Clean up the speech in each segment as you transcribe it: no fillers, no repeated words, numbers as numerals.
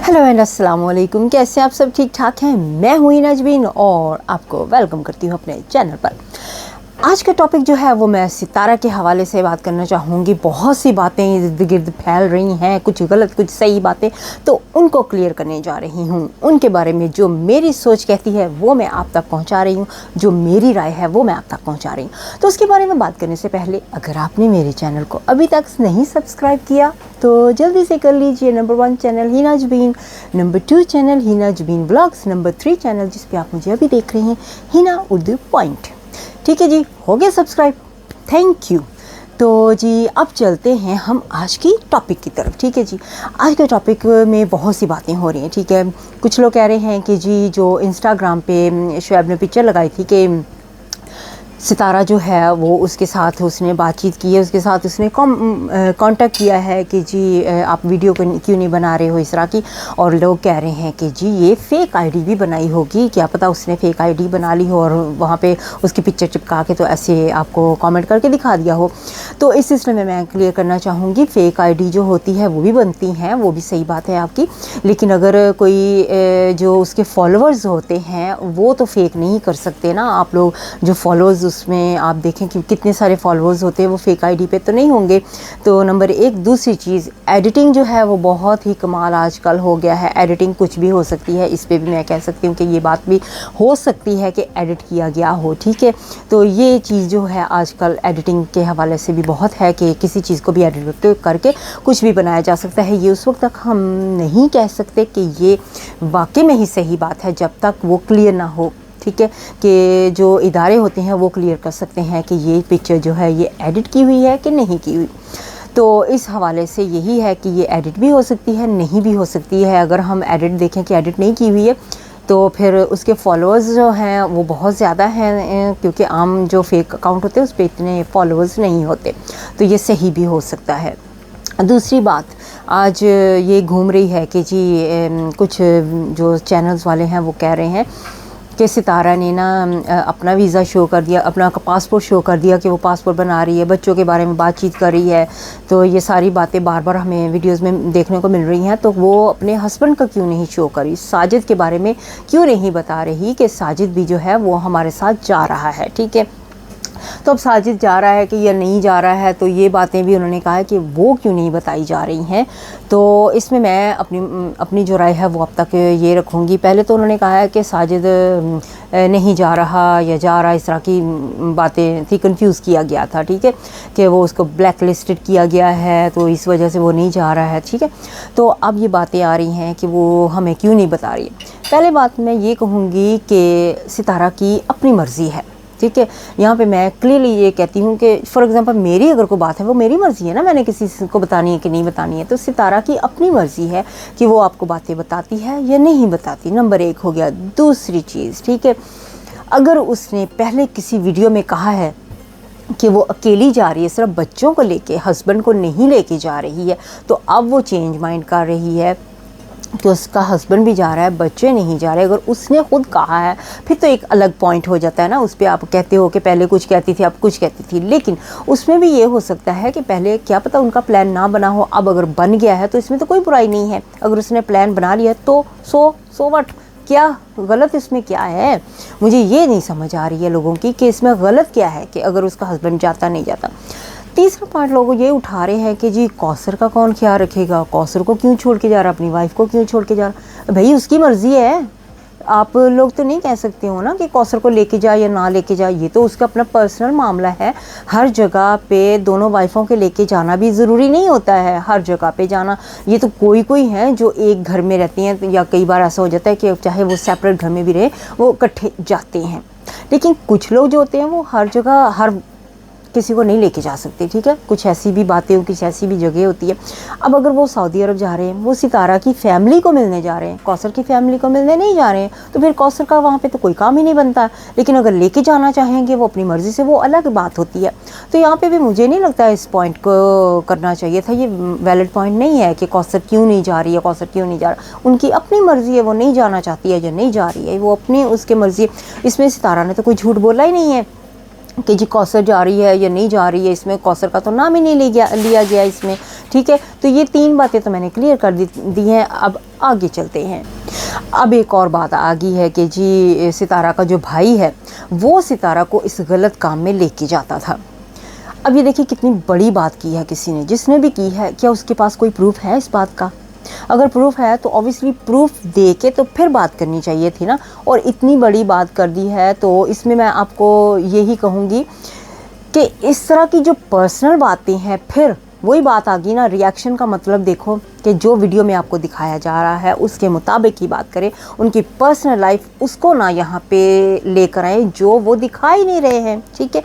Hello and अस्सलाम वालेकुम। कैसे आप सब ठीक ठाक हैं? मैं हूँ हिना जबीन और आपको वेलकम करती हूँ अपने चैनल पर। आज का टॉपिक जो है वो मैं सितारा के हवाले से बात करना चाहूँगी। बहुत सी बातें इर्द गिर्द फैल रही हैं, कुछ गलत कुछ सही बातें, तो उनको क्लियर करने जा रही हूँ। उनके बारे में जो मेरी सोच कहती है वो मैं आप तक पहुँचा रही हूँ, जो मेरी राय है वो मैं आप तक पहुँचा रही हूँ। तो उसके बारे में बात करने से पहले अगर आपने मेरे चैनल को अभी तक नहीं सब्सक्राइब किया तो जल्दी से कर लीजिए। Number 1 channel Hina Jabeen, number 2 channel Hina Jabeen blogs, number 3 channel जिस पे आप मुझे अभी देख रहे हैं हिना उर्दू पॉइंट। ठीक है जी, हो गया सब्सक्राइब, थैंक यू। तो जी अब चलते हैं हम आज की टॉपिक की तरफ। ठीक है जी, आज के टॉपिक में बहुत सी बातें हो रही हैं। ठीक है, कुछ लोग कह रहे हैं कि जी जो इंस्टाग्राम पे शुएब ने पिक्चर लगाई थी कि सितारा जो है वो उसके साथ उसने बातचीत की है, उसके साथ उसने कांटेक्ट किया है कि जी आप वीडियो क्यों नहीं बना रहे हो इस तरह की। और लोग कह रहे हैं कि जी ये फ़ेक आईडी भी बनाई होगी, क्या पता उसने फ़ेक आईडी बना ली हो और वहाँ पे उसकी पिक्चर चिपका के तो ऐसे आपको कमेंट करके दिखा दिया हो। तो इस सिलसिले में मैं क्लियर करना चाहूँगी, फ़ेक आईडी जो होती है वो भी बनती हैं, वो भी सही बात है आपकी। लेकिन अगर कोई जो उसके फॉलोअर्स होते हैं वो तो फ़ेक नहीं कर सकते ना। आप लोग जो फॉलोअर्स उसमें आप देखें कि कितने सारे फॉलोअर्स होते हैं, वो फेक आईडी पे तो नहीं होंगे। तो नंबर 1। दूसरी चीज़, एडिटिंग जो है वो बहुत ही कमाल आजकल हो गया है। एडिटिंग कुछ भी हो सकती है, इस पे भी मैं कह सकती हूँ कि ये बात भी हो सकती है कि एडिट किया गया हो। ठीक है, तो ये चीज़ जो है आजकल एडिटिंग के हवाले से भी बहुत है कि किसी चीज़ को भी एडिट करके कुछ भी बनाया जा सकता है। ये उस वक्त तक हम नहीं कह सकते कि ये वाकई में ही सही बात है जब तक वो क्लियर ना हो। ठीक है, कि जो इदारे होते हैं वो क्लियर कर सकते हैं कि ये पिक्चर जो है ये एडिट की हुई है कि नहीं की हुई। तो इस हवाले से यही है कि ये एडिट भी हो सकती है, नहीं भी हो सकती है। अगर हम एडिट देखें कि एडिट नहीं की हुई है तो फिर उसके फॉलोअर्स जो हैं वो बहुत ज़्यादा हैं, क्योंकि आम जो फेक अकाउंट होते हैं उस पर इतने फॉलोअर्स नहीं होते, तो ये सही भी हो सकता है। दूसरी बात, आज ये घूम रही है कि जी कुछ जो चैनल्स वाले हैं वो कह रहे हैं कि सितारा ने ना अपना वीज़ा शो कर दिया, अपना पासपोर्ट शो कर दिया कि वो पासपोर्ट बना रही है, बच्चों के बारे में बातचीत कर रही है। तो ये सारी बातें बार बार हमें वीडियोस में देखने को मिल रही हैं। तो वो अपने हस्बैंड का क्यों नहीं शो करी, साजिद के बारे में क्यों नहीं बता रही कि साजिद भी जो है वो हमारे साथ जा रहा है। ठीक है, तो अब साजिद जा रहा है कि या नहीं जा रहा है, तो ये बातें भी उन्होंने कहा है कि वो क्यों नहीं बताई जा रही हैं। तो इसमें मैं अपनी जो राय है वो अब तक ये रखूँगी। पहले तो उन्होंने कहा है कि साजिद नहीं जा रहा या जा रहा, इस तरह की बातें थी, कंफ्यूज किया गया था। ठीक है, कि वो उसको ब्लैक लिस्टेड किया गया है तो इस वजह से वो नहीं जा रहा है। ठीक है, तो अब ये बातें आ रही हैं कि वो हमें क्यों नहीं बता रही है। पहले बात मैं ये कहूँगी कि सितारा की अपनी मर्ज़ी है। ठीक है, यहाँ पे मैं क्लियरली ये कहती हूँ कि फॉर एग्जांपल मेरी अगर कोई बात है वो मेरी मर्ज़ी है ना, मैंने किसी को बतानी है कि नहीं बतानी है। तो सितारा की अपनी मर्ज़ी है कि वो आपको बातें बताती है या नहीं बताती। नंबर 1 हो गया। दूसरी चीज़, ठीक है, अगर उसने पहले किसी वीडियो में कहा है कि वो अकेली जा रही है, सिर्फ बच्चों को लेके, हस्बैंड को नहीं लेके जा रही है, तो अब वो चेंज माइंड कर रही है कि उसका हस्बैंड भी जा रहा है, बच्चे नहीं जा रहे। अगर उसने खुद कहा है फिर तो एक अलग पॉइंट हो जाता है ना। उस पर आप कहते हो कि पहले कुछ कहती थी अब कुछ कहती थी, लेकिन उसमें भी ये हो सकता है कि पहले क्या पता उनका प्लान ना बना हो, अब अगर बन गया है तो इसमें तो कोई बुराई नहीं है। अगर उसने प्लान बना लिया तो सो व्हाट, क्या गलत इसमें क्या है? मुझे ये नहीं समझ आ रही है लोगों की कि इसमें गलत क्या है कि अगर उसका हस्बैंड जाता नहीं जाता। तीसरा पॉइंट लोग ये उठा रहे हैं कि जी कौसर का कौन ख्याल रखेगा, कौसर को क्यों छोड़ के जा रहा, अपनी वाइफ को क्यों छोड़ के जा रहा। भाई उसकी मर्ज़ी है, आप लोग तो नहीं कह सकते हो ना कि कौसर को लेके जाए या ना लेके जाए, ये तो उसका अपना पर्सनल मामला है। हर जगह पे दोनों वाइफों के लेके जाना भी ज़रूरी नहीं होता है, हर जगह पे जाना। ये तो कोई है जो एक घर में रहती हैं, या कई बार ऐसा हो जाता है कि चाहे वो सेपरेट घर में भी रहे वो इकट्ठे जाते हैं। लेकिन कुछ लोग जो होते हैं वो हर जगह हर किसी को नहीं लेके जा सकते। ठीक है, कुछ ऐसी भी बातें, कुछ ऐसी भी जगह होती है। अब अगर वो सऊदी अरब जा रहे हैं, वो सितारा की फैमिली को मिलने जा रहे हैं, कौसर की फैमिली को मिलने नहीं जा रहे हैं, तो फिर कौसर का वहाँ पे तो कोई काम ही नहीं बनता। लेकिन अगर लेके जाना चाहेंगे वो अपनी मर्ज़ी से, वो अलग बात होती है। तो यहाँ पे भी मुझे नहीं लगता इस पॉइंट को करना चाहिए था। ये वैलिड पॉइंट नहीं है कि कौसर क्यों नहीं जा रही है, कौसर क्यों नहीं जा रहा। उनकी अपनी मर्ज़ी है, वो नहीं जाना चाहती है या नहीं जा रही है, वो अपनी उसकी मर्ज़ी है। इसमें सितारा ने तो कोई झूठ बोला ही नहीं है। कि जी कौसर जा रही है या नहीं जा रही है, इसमें कौसर का तो नाम ही नहीं लिया गया इसमें, ठीक है। तो ये 3 बातें तो मैंने क्लियर कर दी हैं। अब आगे चलते हैं। अब एक और बात आ गई है कि जी सितारा का जो भाई है वो सितारा को इस गलत काम में लेके जाता था। अब ये देखिए कितनी बड़ी बात की है किसी ने, जिसने भी की है, क्या उसके पास कोई प्रूफ है इस बात का? अगर प्रूफ है तो ऑब्वियसली प्रूफ दे के तो फिर बात करनी चाहिए थी ना, और इतनी बड़ी बात कर दी है। तो इसमें मैं आपको यही कहूँगी कि इस तरह की जो पर्सनल बातें हैं, फिर वही बात आ गई ना, रिएक्शन का मतलब देखो कि जो वीडियो में आपको दिखाया जा रहा है उसके मुताबिक ही बात करें, उनकी पर्सनल लाइफ उसको ना यहाँ पे लेकर आए जो वो दिखा ही नहीं रहे हैं, ठीक है।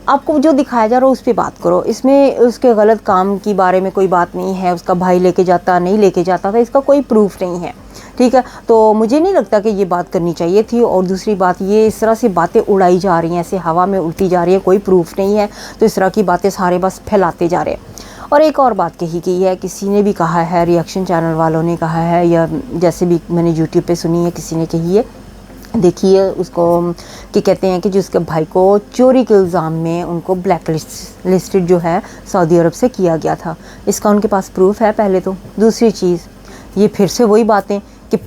आपको जो दिखाया जा रहा है उस पर बात करो, इसमें उसके गलत काम के बारे में कोई बात नहीं है। उसका भाई लेके जाता नहीं लेके जाता था, इसका कोई प्रूफ नहीं है, ठीक है। तो मुझे नहीं लगता कि ये बात करनी चाहिए थी। और दूसरी बात, ये इस तरह से बातें उड़ाई जा रही हैं, ऐसे हवा में उड़ती जा रही है, कोई प्रूफ नहीं है, तो इस तरह की बातें सारे बस फैलाते जा रहे हैं। और एक और बात कही गई है, किसी ने भी कहा है, रिएक्शन चैनल वालों ने कहा है, या जैसे भी मैंने यूट्यूब पे सुनी है, किसी ने कही है, देखिए उसको कि कहते हैं कि जिसके भाई को चोरी के इल्ज़ाम में उनको ब्लैक लिस्टेड जो है सऊदी अरब से किया गया था, इसका उनके पास प्रूफ है पहले तो। दूसरी चीज़, ये फिर से वही बातें कि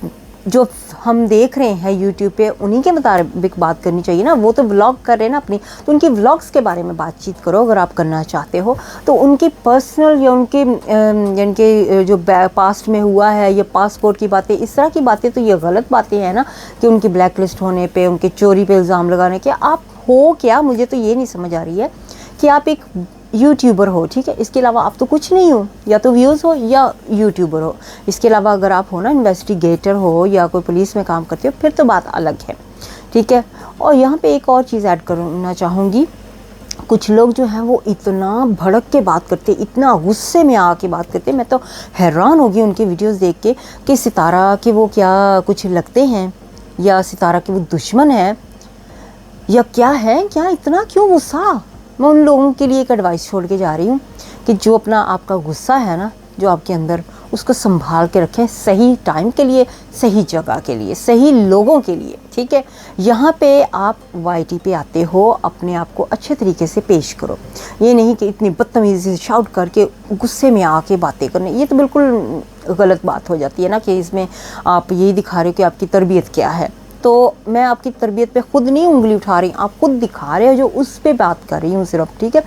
जो हम देख रहे हैं यूट्यूब पे उन्हीं के मुताबिक बात करनी चाहिए ना। वो तो व्लॉग कर रहे हैं ना अपनी, तो उनकी व्लॉग्स के बारे में बातचीत करो अगर आप करना चाहते हो। तो उनकी पर्सनल या उनके जो पास्ट में हुआ है, या पासपोर्ट की बातें, इस तरह की बातें, तो ये गलत बातें हैं ना कि उनकी ब्लैक लिस्ट होने पे, उनके चोरी पे इल्ज़ाम लगाने के। आप हो क्या, मुझे तो ये नहीं समझ आ रही है कि आप एक यूट्यूबर हो, ठीक है, इसके अलावा आप तो कुछ नहीं हो, या तो व्यूज़ हो या यूट्यूबर हो। इसके अलावा अगर आप हो ना इन्वेस्टिगेटर हो या कोई पुलिस में काम करते हो, फिर तो बात अलग है, ठीक है। और यहाँ पे एक और चीज़ ऐड करना चाहूँगी, कुछ लोग जो हैं वो इतना भड़क के बात करते, इतना गुस्से में आके बात करते, मैं तो हैरान हो गई उनकी वीडियोज़ देख के कि सितारा के वो क्या कुछ लगते हैं, या सितारा के वो दुश्मन है, या क्या है, क्या इतना क्यों गुस्सा। मैं उन लोगों के लिए एक एडवाइस छोड़ के जा रही हूँ कि जो अपना आपका गुस्सा है ना, जो आपके अंदर, उसको संभाल के रखें, सही टाइम के लिए, सही जगह के लिए, सही लोगों के लिए, ठीक है। यहाँ पे आप वाईटी पे आते हो, अपने आप को अच्छे तरीके से पेश करो। ये नहीं कि इतनी बदतमीज़ी से शाउट करके गुस्से में आके बातें करने, ये तो बिल्कुल गलत बात हो जाती है ना, कि इसमें आप यही दिखा रहे हो कि आपकी तरबियत क्या है। तो मैं आपकी तरबियत पे खुद नहीं उंगली उठा रही, आप खुद दिखा रहे हो, जो उस पे बात कर रही हूँ सिर्फ, ठीक है।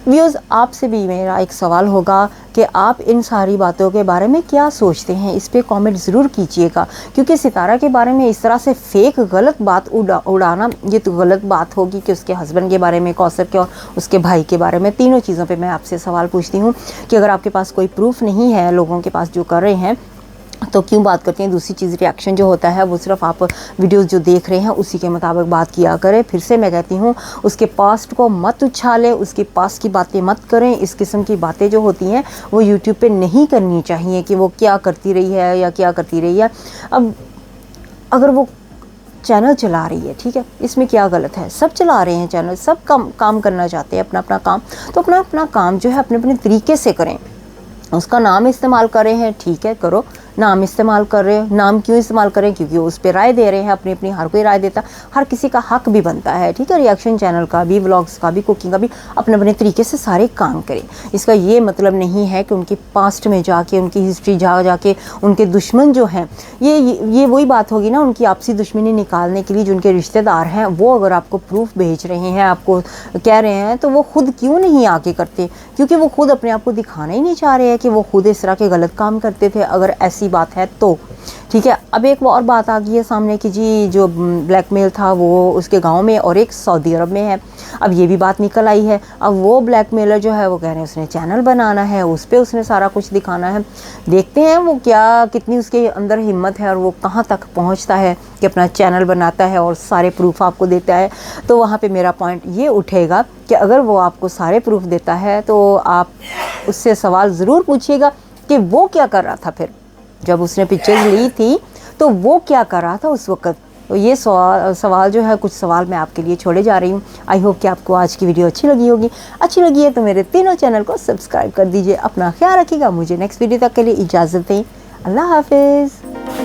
व्यूअर्स, आपसे भी मेरा एक सवाल होगा कि आप इन सारी बातों के बारे में क्या सोचते हैं, इस पे कमेंट ज़रूर कीजिएगा। क्योंकि सितारा के बारे में इस तरह से फेक गलत बात उड़ाना, ये तो गलत बात होगी कि उसके हस्बैंड के बारे में, कौसर के और उसके भाई के बारे में, तीनों चीज़ों पे मैं आपसे सवाल पूछती हूँ कि अगर आपके पास कोई प्रूफ नहीं है लोगों के पास जो कर रहे हैं, तो क्यों बात करते हैं। दूसरी चीज़, रिएक्शन जो होता है वो सिर्फ आप वीडियोस जो देख रहे हैं उसी के मुताबिक बात किया करें। फिर से मैं कहती हूँ, उसके पास्ट को मत उछालें, उसके पास्ट की बातें मत करें। इस किस्म की बातें जो होती हैं वो यूट्यूब पे नहीं करनी चाहिए कि वो क्या करती रही है या क्या करती रही है। अब अगर वो चैनल चला रही है, ठीक है, इसमें क्या गलत है, सब चला रहे हैं चैनल, सब काम करना चाहते हैं, अपना अपना काम, तो अपना अपना काम जो है अपने अपने तरीके से करें। उसका नाम इस्तेमाल कर रहे हैं, ठीक है, करो, नाम इस्तेमाल कर रहे हैं, नाम क्यों इस्तेमाल करें, क्योंकि उस पर राय दे रहे हैं, अपनी अपनी, हर कोई राय देता, हर किसी का हक भी बनता है, ठीक है। रिएक्शन चैनल का भी, व्लॉग्स का भी, कुकिंग का भी, अपने अपने तरीके से सारे काम करें। इसका ये मतलब नहीं है कि उनके पास्ट में जाके, उनकी हिस्ट्री जाके उनके दुश्मन जो हैं, ये वही बात होगी ना, उनकी आपसी दुश्मनी निकालने के लिए जो उनके रिश्तेदार हैं वो अगर आपको प्रूफ भेज रहे हैं, आपको कह रहे हैं, तो वो खुद क्यों नहीं आके करते, क्योंकि वो खुद अपने आप को दिखाना ही नहीं चाह रहे हैं कि वो खुद इस तरह के गलत काम करते थे, अगर ऐसी बात है तो, ठीक है। अब एक और बात आ गई है सामने कि जी जो ब्लैकमेल था वो उसके गांव में और एक सऊदी अरब में है। अब ये भी बात निकल आई है। अब वो ब्लैकमेलर जो है वो कह रहे हैं उसने चैनल बनाना है, उस पर उसने सारा कुछ दिखाना है। देखते हैं वो क्या, कितनी उसके अंदर हिम्मत है और वो कहाँ तक पहुँचता है कि अपना चैनल बनाता है और सारे प्रूफ आपको देता है। तो वहाँ पर मेरा पॉइंट ये उठेगा कि अगर वो आपको सारे प्रूफ देता है तो आप उससे सवाल ज़रूर पूछिएगा कि वो क्या कर रहा था, फिर जब उसने पिक्चर्स ली थी तो वो क्या कर रहा था उस वक्त। तो ये सवाल जो है, कुछ सवाल मैं आपके लिए छोड़े जा रही हूँ। आई होप कि आपको आज की वीडियो अच्छी लगी होगी। अच्छी लगी है तो मेरे तीनों चैनल को सब्सक्राइब कर दीजिए। अपना ख्याल रखिएगा। मुझे नेक्स्ट वीडियो तक के लिए इजाज़त दें। अल्लाह हाफिज़।